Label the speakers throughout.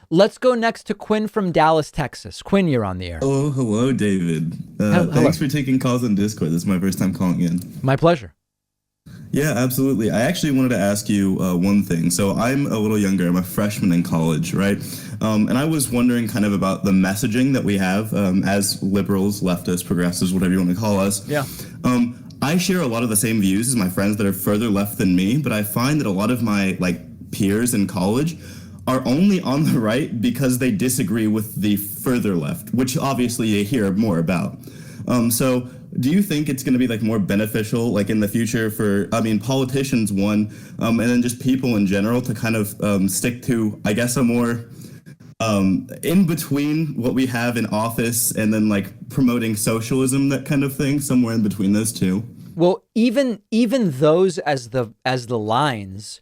Speaker 1: Let's go next to Quinn from Dallas, Texas. Quinn, you're on the air.
Speaker 2: Oh, hello, David.
Speaker 1: Hello.
Speaker 2: Thanks for taking calls on Discord. This is my first time calling in.
Speaker 1: My pleasure.
Speaker 2: Yeah, absolutely. I actually wanted to ask you one thing. So I'm a little younger. I'm a freshman in college, right? And I was wondering kind of about the messaging that we have as liberals, leftists, progressives, whatever you want to call us.
Speaker 1: Yeah.
Speaker 2: I share a lot of the same views as my friends that are further left than me, but I find that a lot of my peers in college are only on the right because they disagree with the further left, which obviously you hear more about. So do you think it's going to be more beneficial in the future for, I mean, politicians, one, and then just people in general to kind of stick to, I guess, a more in between what we have in office and then promoting socialism, that kind of thing, somewhere in between those two?
Speaker 1: Well, even those as the lines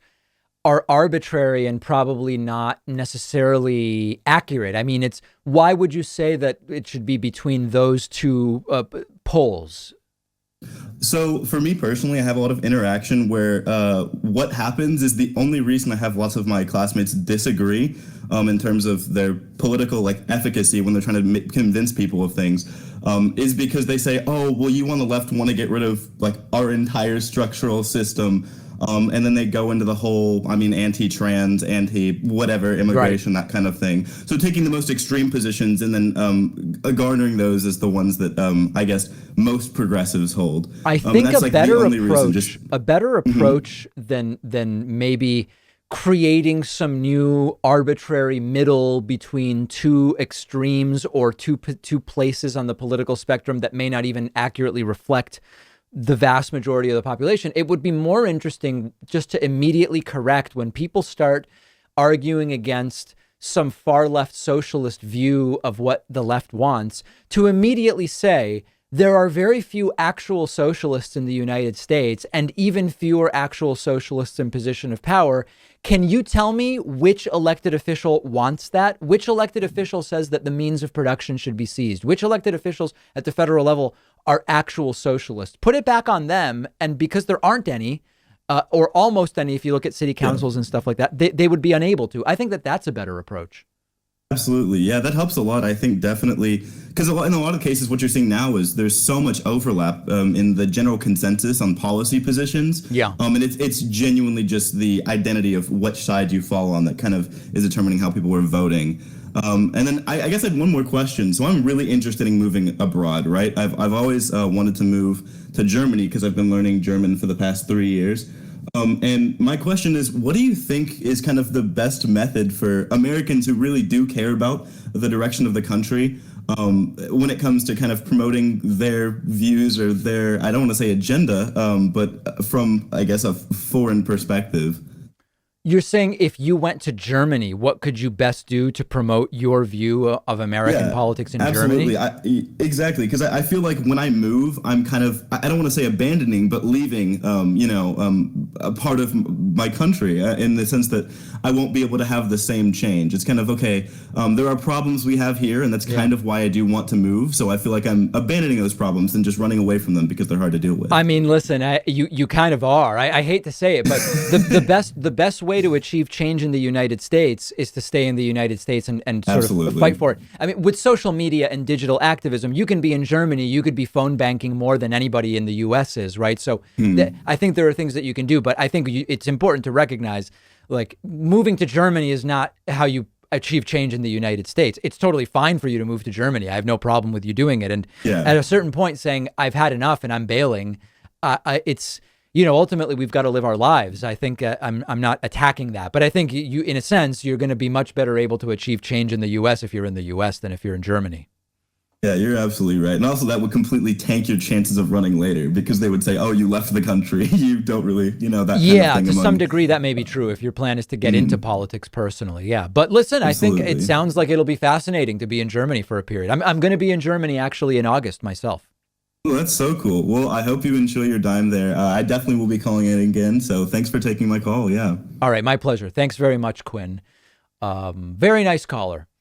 Speaker 1: are arbitrary and probably not necessarily accurate. I mean, why would you say that it should be between those two poles?
Speaker 2: So for me personally, I have a lot of interaction where what happens is the only reason I have lots of my classmates disagree in terms of their political efficacy when they're trying to convince people of things is because they say, oh, well, you on the left want to get rid of our entire structural system. And then they go into the whole, I mean, anti-trans, anti-whatever, immigration,
Speaker 1: Right.
Speaker 2: that kind of thing. So taking the most extreme positions and then garnering those as the ones that I guess most progressives hold.
Speaker 1: I
Speaker 2: And
Speaker 1: think
Speaker 2: that's
Speaker 1: a
Speaker 2: the
Speaker 1: better
Speaker 2: only reason.
Speaker 1: approach,
Speaker 2: Just
Speaker 1: a better approach than maybe creating some new arbitrary middle between two extremes or two places on the political spectrum that may not even accurately reflect the vast majority of the population. It would be more interesting just to immediately correct when people start arguing against some far left socialist view of what the left wants, to immediately say there are very few actual socialists in the United States and even fewer actual socialists in position of power. Can you tell me which elected official wants that? Which elected official says that the means of production should be seized? Which elected officials at the federal level are actual socialists? Put it back on them. And because there aren't any, or almost any, if you look at city
Speaker 2: yeah.
Speaker 1: councils and stuff like that, they would be unable to. I think that that's a better approach.
Speaker 2: Absolutely. Yeah, that helps a lot. I think definitely because in a lot of cases, what you're seeing now is there's so much overlap in the general consensus on policy positions.
Speaker 1: Yeah.
Speaker 2: And it's genuinely just the identity of which side you fall on that kind of is determining how people are voting. And then I guess I had one more question. So I'm really interested in moving abroad, right? I've always wanted to move to Germany because I've been learning German for the past 3 years. And my question is, what do you think is kind of the best method for Americans who really do care about the direction of the country when it comes to kind of promoting their views or their, I don't want to say agenda, but from, I guess, a foreign perspective?
Speaker 1: You're saying if you went to Germany, what could you best do to promote your view of American
Speaker 2: Yeah,
Speaker 1: politics in
Speaker 2: absolutely.
Speaker 1: Germany?
Speaker 2: Exactly. Because I feel like when I move, I'm kind of, I don't want to say abandoning, but leaving, a part of my country in the sense that I won't be able to have the same change. It's kind of, okay, there are problems we have here, and that's
Speaker 1: Yeah.
Speaker 2: kind of why I do want to move. So I feel like I'm abandoning those problems and just running away from them because they're hard to deal with.
Speaker 1: I mean, listen, you kind of are. I hate to say it, but the best way to achieve change in the United States is to stay in the United States and sort of
Speaker 2: Absolutely.
Speaker 1: fight for it. I mean, with social media and digital activism, you can be in Germany, you could be phone banking more than anybody in the U.S. is, right? So I think there are things that you can do, but I think it's important to recognize, moving to Germany is not how you achieve change in the United States. It's totally fine for you to move to Germany. I have no problem with you doing it. And
Speaker 2: Yeah.
Speaker 1: at a certain point saying, I've had enough and I'm bailing, it's, ultimately we've got to live our lives. I think I'm not attacking that, but I think you, in a sense, you're going to be much better able to achieve change in the U.S. if you're in the U.S. than if you're in Germany.
Speaker 2: Yeah, you're absolutely right. And also that would completely tank your chances of running later because they would say, oh, you left the country. You don't really, that kind
Speaker 1: Yeah,
Speaker 2: of thing
Speaker 1: to some
Speaker 2: among.
Speaker 1: degree that may be true if your plan is to get into politics personally. Yeah, but listen, I think it
Speaker 2: Absolutely.
Speaker 1: sounds like it'll be fascinating to be in Germany for a period. I'm going to be in Germany actually in August myself.
Speaker 2: Well, that's so cool. Well, I hope you enjoy your time there. I definitely will be calling in again. So thanks for taking my call. Yeah.
Speaker 1: All right, my pleasure. Thanks very much, Quinn. Very nice caller.